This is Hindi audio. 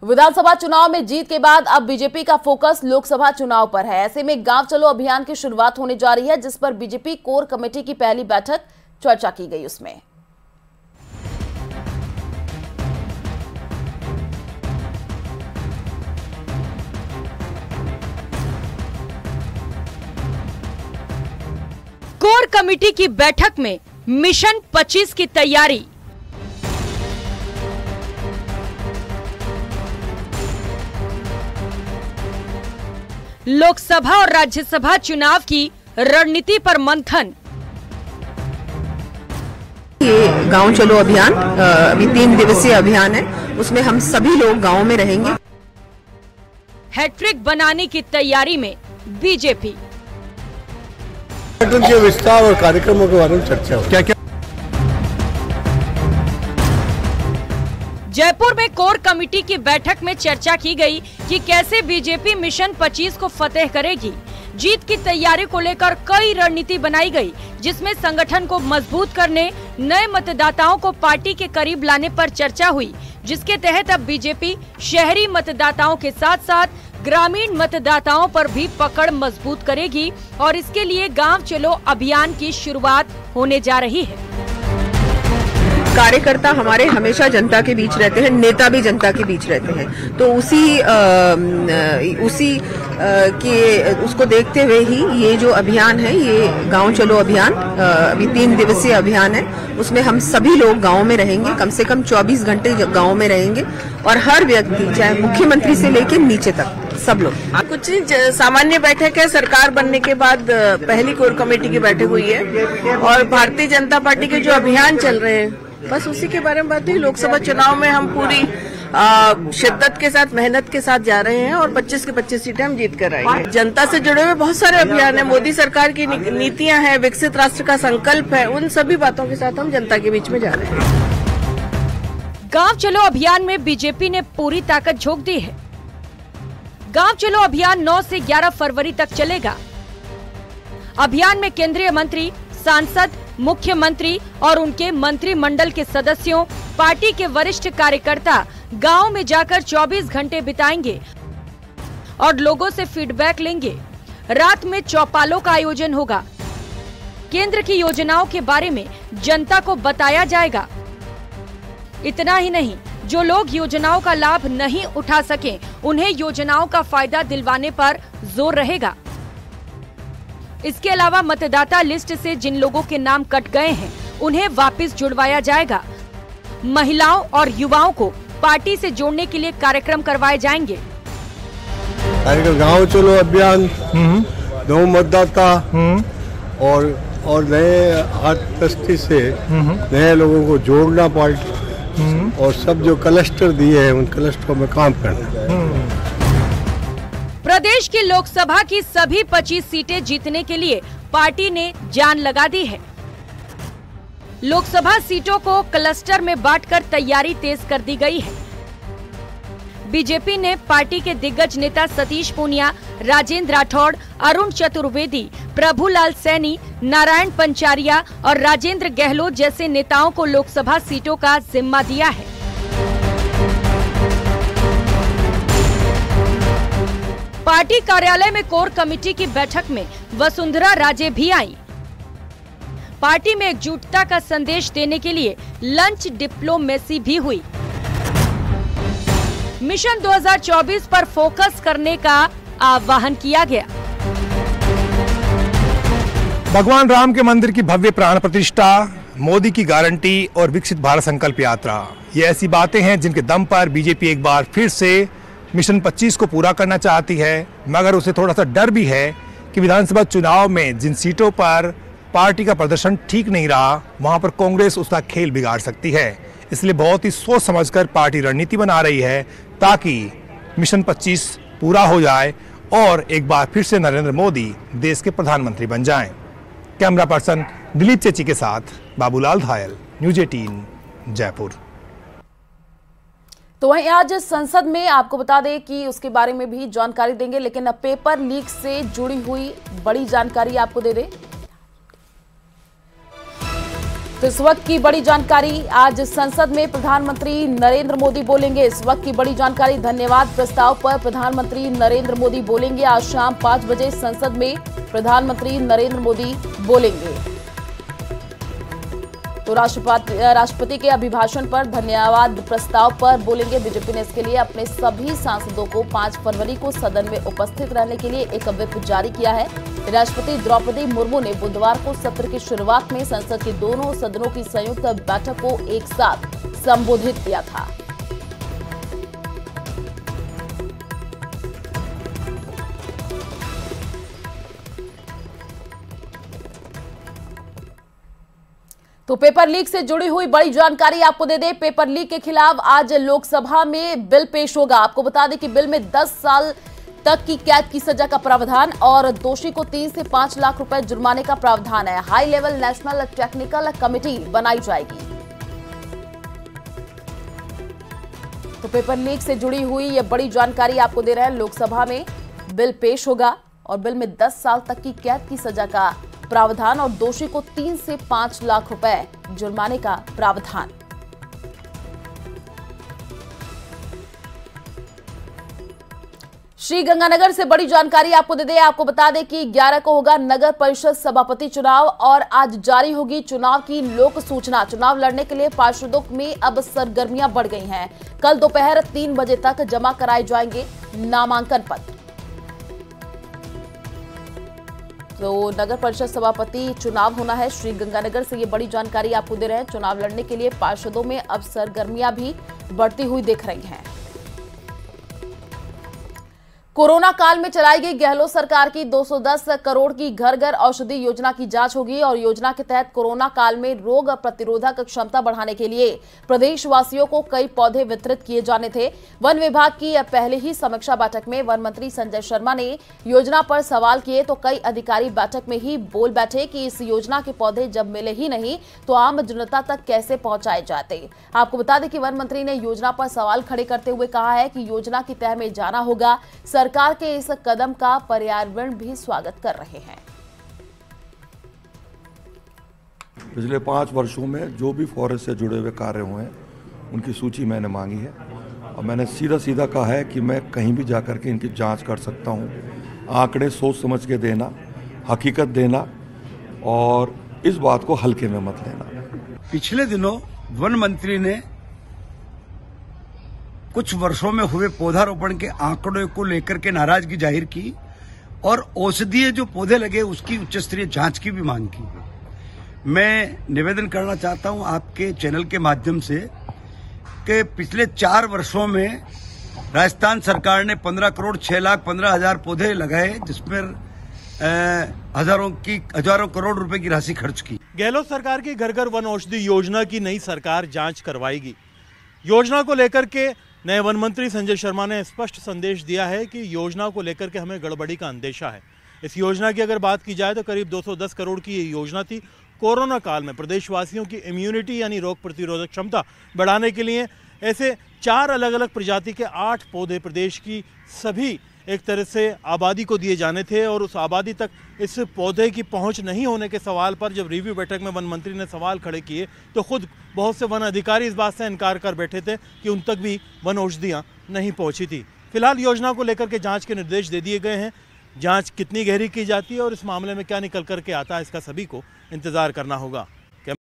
विधानसभा चुनाव में जीत के बाद अब बीजेपी का फोकस लोकसभा चुनाव पर है। ऐसे में गांव चलो अभियान की शुरुआत होने जा रही है, जिस पर बीजेपी कोर कमेटी की पहली बैठक चर्चा की गई। उसमें कोर कमेटी की बैठक में मिशन 25 की तैयारी, लोकसभा और राज्यसभा चुनाव की रणनीति पर मंथन। ये गांव चलो अभियान अभी 3 दिवसीय अभियान है, उसमें हम सभी लोग गांव में रहेंगे। हैट्रिक बनाने की तैयारी में बीजेपी। के विस्तार और कार्यक्रमों के बारे में चर्चा हो। क्या जयपुर में कोर कमेटी की बैठक में चर्चा की गई कि कैसे बीजेपी मिशन 25 को फतेह करेगी। जीत की तैयारी को लेकर कई रणनीति बनाई गई, जिसमें संगठन को मजबूत करने, नए मतदाताओं को पार्टी के करीब लाने पर चर्चा हुई, जिसके तहत अब बीजेपी शहरी मतदाताओं के साथ साथ ग्रामीण मतदाताओं पर भी पकड़ मजबूत करेगी और इसके लिए गांव चलो अभियान की शुरुआत होने जा रही है। कार्यकर्ता हमारे हमेशा जनता के बीच रहते हैं, नेता भी जनता के बीच रहते हैं, तो उसको देखते हुए ही ये जो अभियान है, ये गांव चलो अभियान अभी 3 दिवसीय अभियान है, उसमें हम सभी लोग गांव में रहेंगे। कम से कम 24 घंटे गांव में रहेंगे और हर व्यक्ति, चाहे मुख्यमंत्री से लेकर नीचे तक, सब लोग। कुछ सामान्य बैठक है, सरकार बनने के बाद पहली कोर कमेटी की बैठक हुई है और भारतीय जनता पार्टी के जो अभियान चल रहे हैं, बस उसी के बारे में बात हुई। लोकसभा चुनाव में हम पूरी शिद्दत के साथ, मेहनत के साथ जा रहे हैं और 25 की 25 सीटें हम जीत कर आएंगे। जनता से जुड़े हुए बहुत सारे अभियान है, मोदी सरकार की नीतियां हैं, विकसित राष्ट्र का संकल्प है, उन सभी बातों के साथ हम जनता के बीच में जा रहे हैं। गांव चलो अभियान में बीजेपी ने पूरी ताकत झोंक दी है। गांव चलो अभियान 9 से 11 फरवरी तक चलेगा। अभियान में केंद्रीय मंत्री, सांसद, मुख्यमंत्री और उनके मंत्रिमंडल के सदस्यों, पार्टी के वरिष्ठ कार्यकर्ता गांव में जाकर 24 घंटे बिताएंगे और लोगों से फीडबैक लेंगे। रात में चौपालों का आयोजन होगा। केंद्र की योजनाओं के बारे में जनता को बताया जाएगा। इतना ही नहीं, जो लोग योजनाओं का लाभ नहीं उठा सके, उन्हें योजनाओं का फायदा दिलवाने पर जोर रहेगा। इसके अलावा मतदाता लिस्ट से जिन लोगों के नाम कट गए हैं, उन्हें वापस जुड़वाया जाएगा। महिलाओं और युवाओं को पार्टी से जोड़ने के लिए कार्यक्रम करवाए जाएंगे। गांव चलो अभियान, नौ मतदाता और नए हाथ दृष्टि से नए लोगों को जोड़ना पार्टी, और सब जो क्लस्टर दिए हैं उन क्लस्टरों में काम करना। प्रदेश की लोकसभा की सभी 25 सीटें जीतने के लिए पार्टी ने जान लगा दी है। लोकसभा सीटों को क्लस्टर में बांटकर तैयारी तेज कर दी गई है। बीजेपी ने पार्टी के दिग्गज नेता सतीश पूनिया, राजेंद्र राठौड़, अरुण चतुर्वेदी, प्रभुलाल सैनी, नारायण पंचारिया और राजेंद्र गहलोत जैसे नेताओं को लोकसभा सीटों का जिम्मा दिया है। पार्टी कार्यालय में कोर कमेटी की बैठक में वसुंधरा राजे भी आई। पार्टी में एकजुटता का संदेश देने के लिए लंच डिप्लोमेसी भी हुई। मिशन 2024 पर फोकस करने का आह्वान किया गया। भगवान राम के मंदिर की भव्य प्राण प्रतिष्ठा, मोदी की गारंटी और विकसित भारत संकल्प यात्रा, ये ऐसी बातें हैं जिनके दम पर बीजेपी एक बार फिर से मिशन 25 को पूरा करना चाहती है, मगर उसे थोड़ा सा डर भी है कि विधानसभा चुनाव में जिन सीटों पर पार्टी का प्रदर्शन ठीक नहीं रहा, वहां पर कांग्रेस उसका खेल बिगाड़ सकती है। इसलिए बहुत ही सोच समझकर पार्टी रणनीति बना रही है ताकि मिशन 25 पूरा हो जाए और एक बार फिर से नरेंद्र मोदी देश के प्रधानमंत्री बन जाएं। कैमरा पर्सन दिलीप चेची के साथ बाबूलाल धायल, न्यूज 18 जयपुर। तो वहीं आज संसद में आपको बता दें कि उसके बारे में भी जानकारी देंगे, लेकिन अब पेपर लीक से जुड़ी हुई बड़ी जानकारी आपको दे दें। तो इस वक्त की बड़ी जानकारी, आज संसद में प्रधानमंत्री नरेंद्र मोदी बोलेंगे। इस वक्त की बड़ी जानकारी, धन्यवाद प्रस्ताव पर प्रधानमंत्री नरेंद्र मोदी बोलेंगे। आज शाम 5 बजे संसद में प्रधानमंत्री नरेंद्र मोदी बोलेंगे। तो राष्ट्रपति के अभिभाषण पर धन्यवाद प्रस्ताव पर बोलेंगे। बीजेपी ने इसके लिए अपने सभी सांसदों को 5 फरवरी को सदन में उपस्थित रहने के लिए एक व्हिप जारी किया है। राष्ट्रपति द्रौपदी मुर्मू ने बुधवार को सत्र की शुरुआत में संसद के दोनों सदनों की संयुक्त बैठक को एक साथ संबोधित किया था। तो पेपर लीक से जुड़ी हुई बड़ी जानकारी आपको दे दें। पेपर लीक के खिलाफ आज लोकसभा में बिल पेश होगा। आपको बता दें कि बिल में 10 साल तक की कैद की सजा का प्रावधान और दोषी को 3 से 5 लाख रुपए जुर्माने का प्रावधान है। High level national technical committee बनाई जाएगी। तो पेपर लीक से जुड़ी हुई यह बड़ी जानकारी आपको दे रहे हैं। लोकसभा में बिल पेश होगा और बिल में 10 साल तक की कैद की सजा का प्रावधान और दोषी को 3 से 5 लाख रुपए जुर्माने का प्रावधान। श्रीगंगानगर से बड़ी जानकारी आपको दे दें। आपको बता दें कि 11 को होगा नगर परिषद सभापति चुनाव और आज जारी होगी चुनाव की लोक सूचना। चुनाव लड़ने के लिए पार्षदों में अब सरगर्मियां बढ़ गई हैं। कल दोपहर 3 बजे तक जमा कराए जाएंगे नामांकन पत्र। तो नगर परिषद सभापति चुनाव होना है। श्रीगंगानगर से ये बड़ी जानकारी आपको दे रहे हैं। चुनाव लड़ने के लिए पार्षदों में अब सरगर्मियां भी बढ़ती हुई दिख रही हैं। कोरोना काल में चलाई गई गहलोत सरकार की 210 करोड़ की घर घर औषधि योजना की जांच होगी और योजना के तहत कोरोना काल में रोग प्रतिरोधक क्षमता बढ़ाने के लिए प्रदेशवासियों को कई पौधे वितरित किए जाने थे। वन विभाग की पहले ही समीक्षा बैठक में वन मंत्री संजय शर्मा ने योजना पर सवाल किए तो कई अधिकारी बैठक में ही बोल बैठे कि इस योजना के पौधे जब मिले ही नहीं तो आम जनता तक कैसे पहुंचाए जाते। आपको बता दें कि वन मंत्री ने योजना पर सवाल खड़े करते हुए कहा है कि योजना की तह में जाना होगा। सरकार के इस कदम का पर्यावरण भी स्वागत कर रहे हैं। पिछले 5 वर्षों में जो भी फॉरेस्ट से जुड़े हुए कार्य हुए हैं उनकी सूची मैंने मांगी है और मैंने सीधा कहा है कि मैं कहीं भी जाकर के इनकी जांच कर सकता हूं। आंकड़े सोच समझ के देना, हकीकत देना और इस बात को हल्के में मत लेना। पिछले दिनों वन मंत्री ने कुछ वर्षों में हुए पौधारोपण के आंकड़ों को लेकर के नाराजगी जाहिर की और औषधीय जो पौधे लगे उसकी उच्च स्तरीय जांच की भी मांग की। मैं निवेदन करना चाहता हूं आपके चैनल के माध्यम से कि पिछले 4 वर्षों में राजस्थान सरकार ने 15 करोड़ 6 लाख 15 हजार पौधे लगाए जिसमें हजारों करोड़ रुपए की राशि खर्च की। गहलोत सरकार की घर घर वन औषधि योजना की नई सरकार जांच करवाएगी। योजना को लेकर के नए वन मंत्री संजय शर्मा ने स्पष्ट संदेश दिया है कि योजना को लेकर के हमें गड़बड़ी का अंदेशा है। इस योजना की अगर बात की जाए तो करीब 210 करोड़ की ये योजना थी। कोरोना काल में प्रदेशवासियों की इम्यूनिटी यानी रोग प्रतिरोधक क्षमता बढ़ाने के लिए ऐसे 4 अलग अलग प्रजाति के 8 पौधे प्रदेश की सभी एक तरह से आबादी को दिए जाने थे और उस आबादी तक इस पौधे की पहुंच नहीं होने के सवाल पर जब रिव्यू बैठक में वन मंत्री ने सवाल खड़े किए तो खुद बहुत से वन अधिकारी इस बात से इनकार कर बैठे थे कि उन तक भी वन औषधियाँ नहीं पहुंची थी। फिलहाल योजना को लेकर के जांच के निर्देश दे दिए गए हैं। जांच कितनी गहरी की जाती है और इस मामले में क्या निकल करके आता है इसका सभी को इंतजार करना होगा।